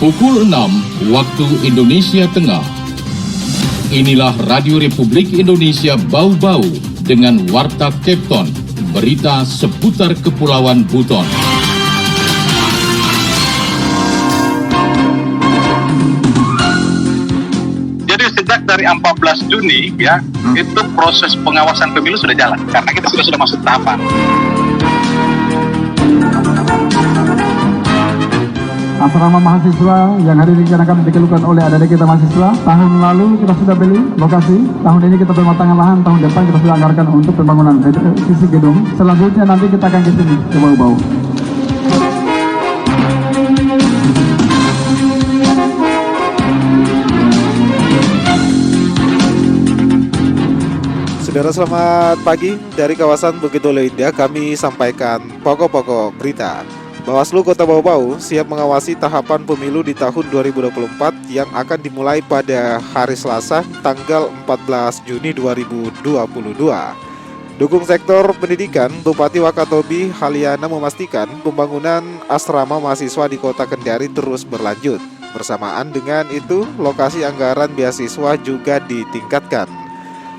Pukul 6 waktu Indonesia Tengah. Inilah Radio Republik Indonesia Bau-Bau dengan Warta Kepton, berita seputar Kepulauan Buton. Jadi sejak dari 14 Juni itu proses pengawasan pemilu sudah jalan karena kita sudah masuk tahapan. Asrama mahasiswa yang hari ini akan dikeluhkan oleh adik-adik kita mahasiswa. Tahun lalu kita sudah beli lokasi, tahun ini kita pematangan lahan, tahun depan kita sudah anggarkan untuk pembangunan sisi gedung. Selanjutnya nanti kita akan ke sini, ke Bau-Bau. Saudara, selamat pagi. Dari kawasan Bukit Dolo Indah kami sampaikan pokok-pokok berita. Bawaslu Kota Bau-Bau siap mengawasi tahapan pemilu di tahun 2024 yang akan dimulai pada hari Selasa tanggal 14 Juni 2022. Dukung sektor pendidikan, Bupati Wakatobi Haliana memastikan pembangunan asrama mahasiswa di Kota Kendari terus berlanjut. Bersamaan dengan itu, lokasi anggaran beasiswa juga ditingkatkan.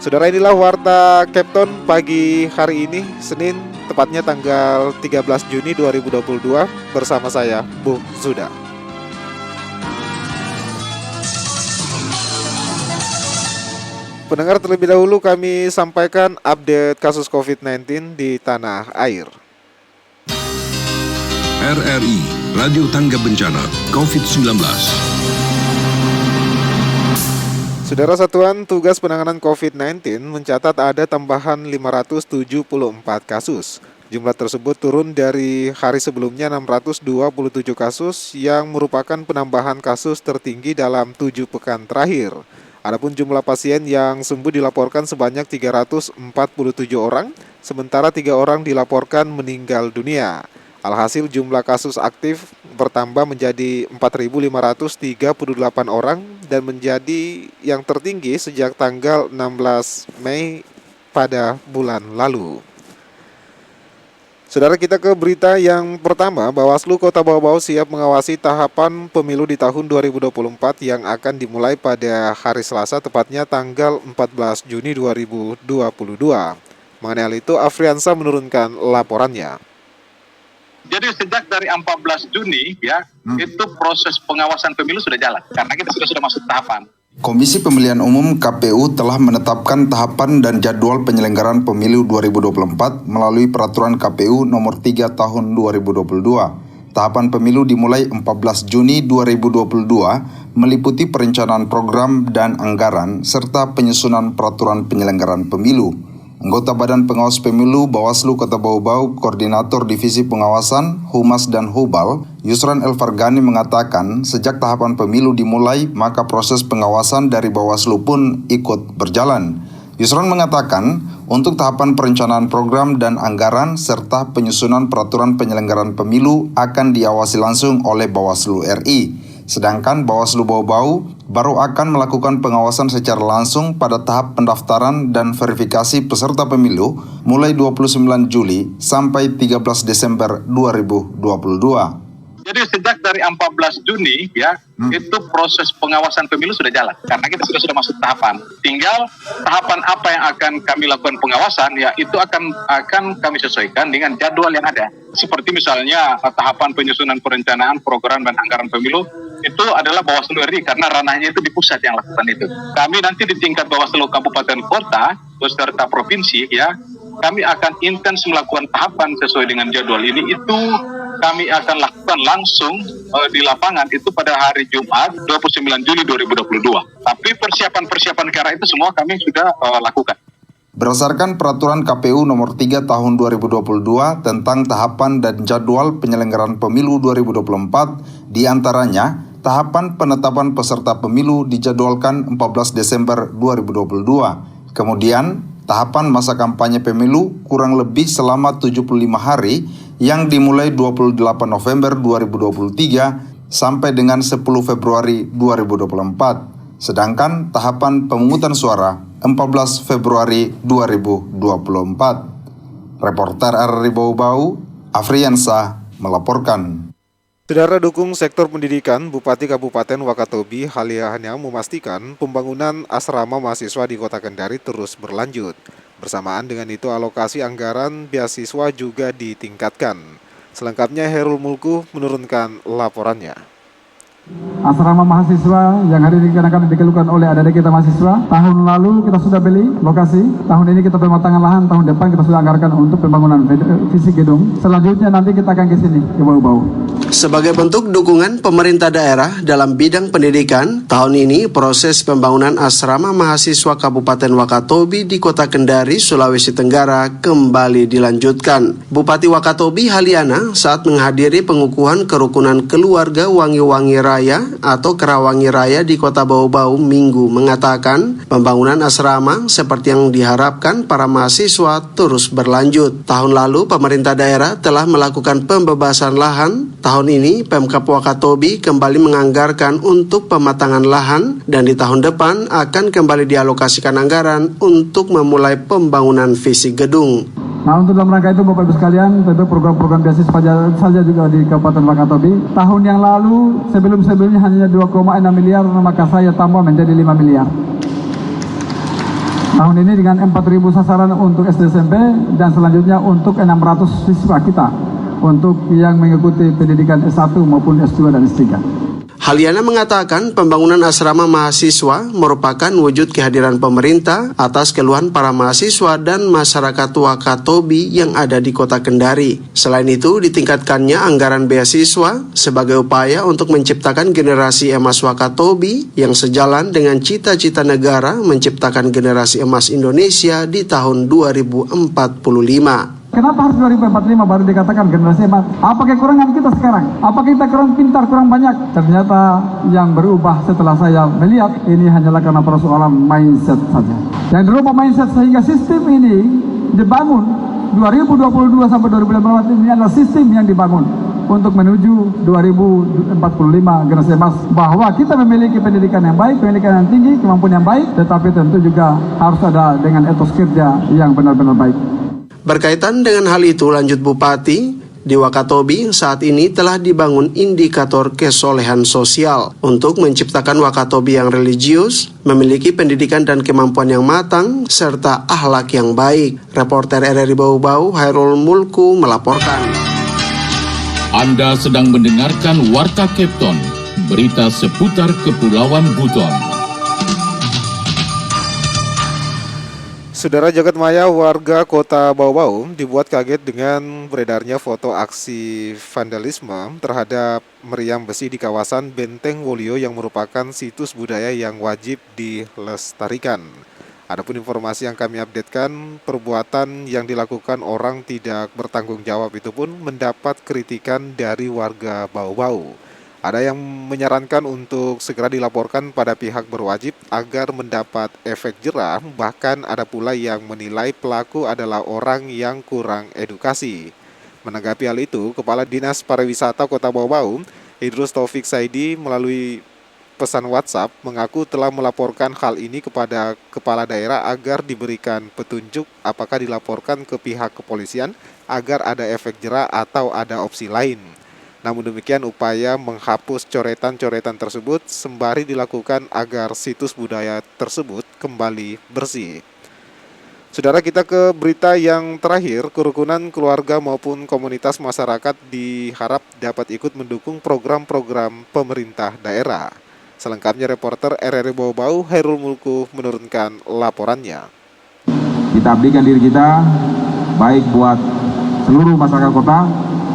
Saudara, inilah Warta Kepton pagi hari ini, Senin, tepatnya tanggal 13 Juni 2022, bersama saya, Bu Zuda. Pendengar, terlebih dahulu kami sampaikan update kasus COVID-19 di tanah air. RRI, Radio Tangga Bencana COVID-19. Saudara, Satuan Tugas Penanganan COVID-19 mencatat ada tambahan 574 kasus. Jumlah tersebut turun dari hari sebelumnya 627 kasus yang merupakan penambahan kasus tertinggi dalam 7 pekan terakhir. Adapun jumlah pasien yang sembuh dilaporkan sebanyak 347 orang, sementara 3 orang dilaporkan meninggal dunia. Alhasil jumlah kasus aktif bertambah menjadi 4.538 orang dan menjadi yang tertinggi sejak tanggal 16 Mei pada bulan lalu. Saudara, kita ke berita yang pertama. Bawaslu Kota Bau-Bau siap mengawasi tahapan pemilu di tahun 2024 yang akan dimulai pada hari Selasa, tepatnya tanggal 14 Juni 2022. Mengenai hal itu, Afriansa menurunkan laporannya. Jadi sejak dari 14 Juni itu proses pengawasan pemilu sudah jalan karena kita sudah masuk tahapan. Komisi Pemilihan Umum KPU telah menetapkan tahapan dan jadwal penyelenggaraan pemilu 2024 melalui peraturan KPU nomor 3 tahun 2022. Tahapan pemilu dimulai 14 Juni 2022 meliputi perencanaan program dan anggaran serta penyusunan peraturan penyelenggaraan pemilu. Anggota Badan Pengawas Pemilu Bawaslu Kota Bau-Bau, Koordinator Divisi Pengawasan, Humas dan Hubal, Yusran Elfargani mengatakan sejak tahapan pemilu dimulai, maka proses pengawasan dari Bawaslu pun ikut berjalan. Yusran mengatakan, untuk tahapan perencanaan program dan anggaran serta penyusunan peraturan penyelenggaraan pemilu akan diawasi langsung oleh Bawaslu RI. Sedangkan Bawaslu Bau-Bau baru akan melakukan pengawasan secara langsung pada tahap pendaftaran dan verifikasi peserta pemilu mulai 29 Juli sampai 13 Desember 2022. Jadi sejak dari 14 Juni itu proses pengawasan pemilu sudah jalan karena kita sudah masuk tahapan. Tinggal tahapan apa yang akan kami lakukan pengawasan itu akan kami sesuaikan dengan jadwal yang ada. Seperti misalnya tahapan penyusunan perencanaan program dan anggaran pemilu itu adalah Bawaslu RI karena ranahnya itu di pusat yang lakukan itu. Kami nanti di tingkat Bawaslu Kabupaten Kota beserta provinsi kami akan intens melakukan tahapan sesuai dengan jadwal ini. Itu kami akan lakukan langsung di lapangan itu pada hari Jumat 29 Juli 2022. Tapi persiapan ke arah itu semua kami sudah lakukan. Berdasarkan peraturan KPU nomor 3 tahun 2022 tentang tahapan dan jadwal penyelenggaraan pemilu 2024, diantaranya tahapan penetapan peserta pemilu dijadwalkan 14 Desember 2022. Kemudian, tahapan masa kampanye pemilu kurang lebih selama 75 hari yang dimulai 28 November 2023 sampai dengan 10 Februari 2024. Sedangkan tahapan pemungutan suara 14 Februari 2024. Reporter RRI Bau-Bau, Afriansa melaporkan. Saudara dukung sektor pendidikan, Bupati Kabupaten Wakatobi Haliahnya memastikan pembangunan asrama mahasiswa di Kota Kendari terus berlanjut. Bersamaan dengan itu alokasi anggaran beasiswa juga ditingkatkan. Selengkapnya Herul Mulku menurunkan laporannya. Asrama mahasiswa yang hari ini akan dikeluhkan oleh adik-adik kita mahasiswa. Tahun lalu kita sudah beli lokasi, tahun ini kita pematangan lahan, tahun depan kita sudah anggarkan untuk pembangunan fisik gedung. Selanjutnya nanti kita akan ke sini, ke Bau-Bau. Sebagai bentuk dukungan pemerintah daerah dalam bidang pendidikan, tahun ini proses pembangunan asrama mahasiswa Kabupaten Wakatobi di Kota Kendari, Sulawesi Tenggara kembali dilanjutkan. Bupati Wakatobi Haliana saat menghadiri pengukuhan kerukunan keluarga Wangi-Wangi Raya atau Kerawangi Raya di Kota Bau-Bau Minggu mengatakan pembangunan asrama seperti yang diharapkan para mahasiswa terus berlanjut. Tahun lalu pemerintah daerah telah melakukan pembebasan lahan. Tahun ini Pemkab Wakatobi kembali menganggarkan untuk pematangan lahan dan di tahun depan akan kembali dialokasikan anggaran untuk memulai pembangunan fisik gedung. Nah, untuk dalam rangka itu Bapak Ibu sekalian, tentu program-program beasiswa saja juga di Kabupaten Wakatobi. Tahun yang lalu sebelum-sebelumnya hanya 2,6 miliar, maka saya tambah menjadi 5 miliar. Tahun ini dengan 4.000 sasaran untuk SD SMP dan selanjutnya untuk 600 siswa kita untuk yang mengikuti pendidikan S1 maupun S2 dan S3. Haliana mengatakan pembangunan asrama mahasiswa merupakan wujud kehadiran pemerintah atas keluhan para mahasiswa dan masyarakat Wakatobi yang ada di Kota Kendari. Selain itu, ditingkatkannya anggaran beasiswa sebagai upaya untuk menciptakan generasi emas Wakatobi yang sejalan dengan cita-cita negara menciptakan generasi emas Indonesia di tahun 2045. Kenapa harus 2045 baru dikatakan generasi emas? Apa kekurangan kita sekarang? Apa kita kurang pintar, kurang banyak? Ternyata yang berubah setelah saya melihat ini hanyalah karena persoalan mindset saja. Yang dirubah mindset sehingga sistem ini dibangun 2022 sampai 2045 ini adalah sistem yang dibangun untuk menuju 2045 generasi emas, bahwa kita memiliki pendidikan yang baik, pendidikan yang tinggi, kemampuan yang baik, tetapi tentu juga harus ada dengan etos kerja yang benar-benar baik. Berkaitan dengan hal itu, lanjut Bupati, di Wakatobi saat ini telah dibangun indikator kesolehan sosial untuk menciptakan Wakatobi yang religius, memiliki pendidikan dan kemampuan yang matang, serta akhlak yang baik. Reporter RRI Bau-Bau, Hairul Mulku melaporkan. Anda sedang mendengarkan Warta Kepton, berita seputar Kepulauan Buton. Saudara jagat maya warga Kota Bau-Bau dibuat kaget dengan beredarnya foto aksi vandalisme terhadap meriam besi di kawasan Benteng Wolio yang merupakan situs budaya yang wajib dilestarikan. Adapun informasi yang kami updatekan, perbuatan yang dilakukan orang tidak bertanggung jawab itu pun mendapat kritikan dari warga Bau-Bau. Ada yang menyarankan untuk segera dilaporkan pada pihak berwajib agar mendapat efek jerah, bahkan ada pula yang menilai pelaku adalah orang yang kurang edukasi. Menanggapi hal itu, Kepala Dinas Pariwisata Kota Bau-Bau, Idrus Taufik Saidi melalui pesan WhatsApp mengaku telah melaporkan hal ini kepada kepala daerah agar diberikan petunjuk apakah dilaporkan ke pihak kepolisian agar ada efek jerah atau ada opsi lain. Namun demikian upaya menghapus coretan-coretan tersebut sembari dilakukan agar situs budaya tersebut kembali bersih. Saudara, kita ke berita yang terakhir. Kerukunan keluarga maupun komunitas masyarakat diharap dapat ikut mendukung program-program pemerintah daerah. Selengkapnya reporter RRI Bau-Bau Hairul Mulku menurunkan laporannya. Kita abdikan diri kita baik buat seluruh masyarakat kota,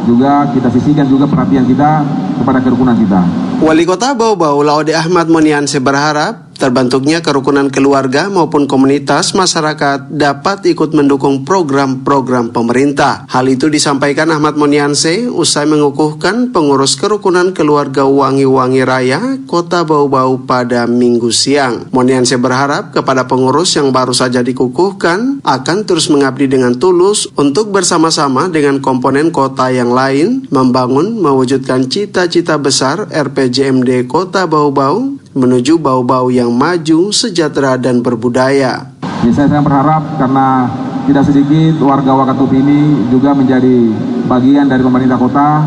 juga kita sisihkan juga perhatian kita kepada kerukunan kita. Wali Kota Bau-Bau Laode Ahmad Monianse berharap terbentuknya kerukunan keluarga maupun komunitas masyarakat dapat ikut mendukung program-program pemerintah. Hal itu disampaikan Ahmad Monianse usai mengukuhkan pengurus kerukunan keluarga Wangi-Wangi Raya Kota Bau-Bau pada Minggu siang. Monianse berharap kepada pengurus yang baru saja dikukuhkan akan terus mengabdi dengan tulus untuk bersama-sama dengan komponen kota yang lain membangun mewujudkan cita-cita besar RPJMD Kota Bau-Bau menuju Bau-Bau yang maju, sejahtera, dan berbudaya. Ya, saya sangat berharap karena tidak sedikit warga Wakatobi ini juga menjadi bagian dari pemerintah kota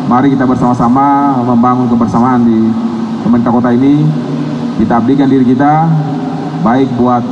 Mari kita bersama-sama membangun kebersamaan di pemerintah kota ini. Kita abdikan diri kita, baik buat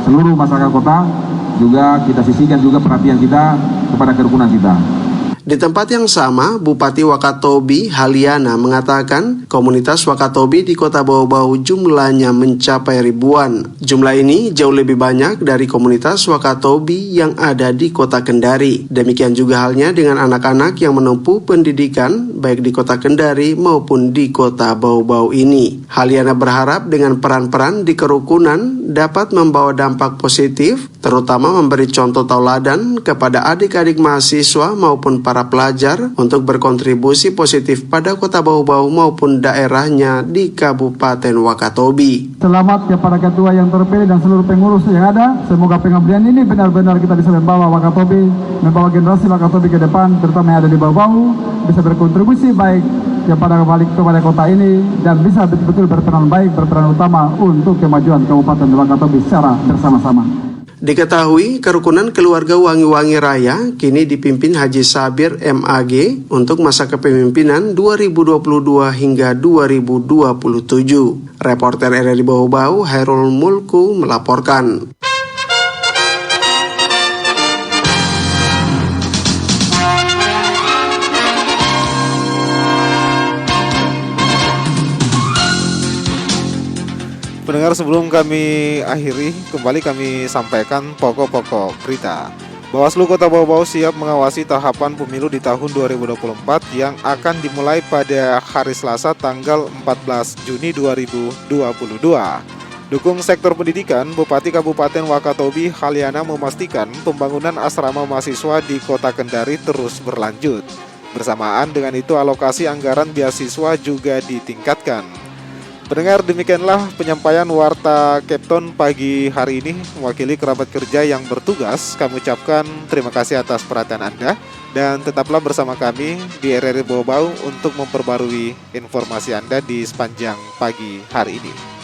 seluruh masyarakat kota, juga kita sisihkan juga perhatian kita kepada kerukunan kita. Di tempat yang sama, Bupati Wakatobi Haliana mengatakan komunitas Wakatobi di Kota Bau-Bau jumlahnya mencapai ribuan. Jumlah ini jauh lebih banyak dari komunitas Wakatobi yang ada di Kota Kendari. Demikian juga halnya dengan anak-anak yang menempuh pendidikan baik di Kota Kendari maupun di Kota Bau-Bau ini. Haliana berharap dengan peran-peran di kerukunan dapat membawa dampak positif, terutama memberi contoh tauladan kepada adik-adik mahasiswa maupun para pelajar untuk berkontribusi positif pada Kota Bau-Bau maupun daerahnya di Kabupaten Wakatobi. Selamat kepada ketua yang terpilih dan seluruh pengurus yang ada. Semoga pengabdian ini benar-benar kita bisa membawa Wakatobi, membawa generasi Wakatobi ke depan, terutama yang ada di Bau-Bau, bisa berkontribusi baik kepada kota ini dan bisa betul-betul berperan baik, berperan utama untuk kemajuan Kabupaten Wakatobi secara bersama-sama. Diketahui kerukunan keluarga Wangi-Wangi Raya kini dipimpin Haji Sabir MAG untuk masa kepemimpinan 2022 hingga 2027. Reporter RRI Bau-Bau Hairul Mulku melaporkan. Pendengar, sebelum kami akhiri, kembali kami sampaikan pokok-pokok berita. Bawaslu Kota Bau-Bau siap mengawasi tahapan pemilu di tahun 2024 yang akan dimulai pada hari Selasa tanggal 14 Juni 2022. Dukung sektor pendidikan, Bupati Kabupaten Wakatobi Haliana memastikan pembangunan asrama mahasiswa di Kota Kendari terus berlanjut. Bersamaan dengan itu, alokasi anggaran beasiswa juga ditingkatkan. Pendengar, demikianlah penyampaian Warta Kepton pagi hari ini. Mewakili kerabat kerja yang bertugas, kami ucapkan terima kasih atas perhatian Anda. Dan tetaplah bersama kami di RRI Bau-Bau untuk memperbarui informasi Anda di sepanjang pagi hari ini.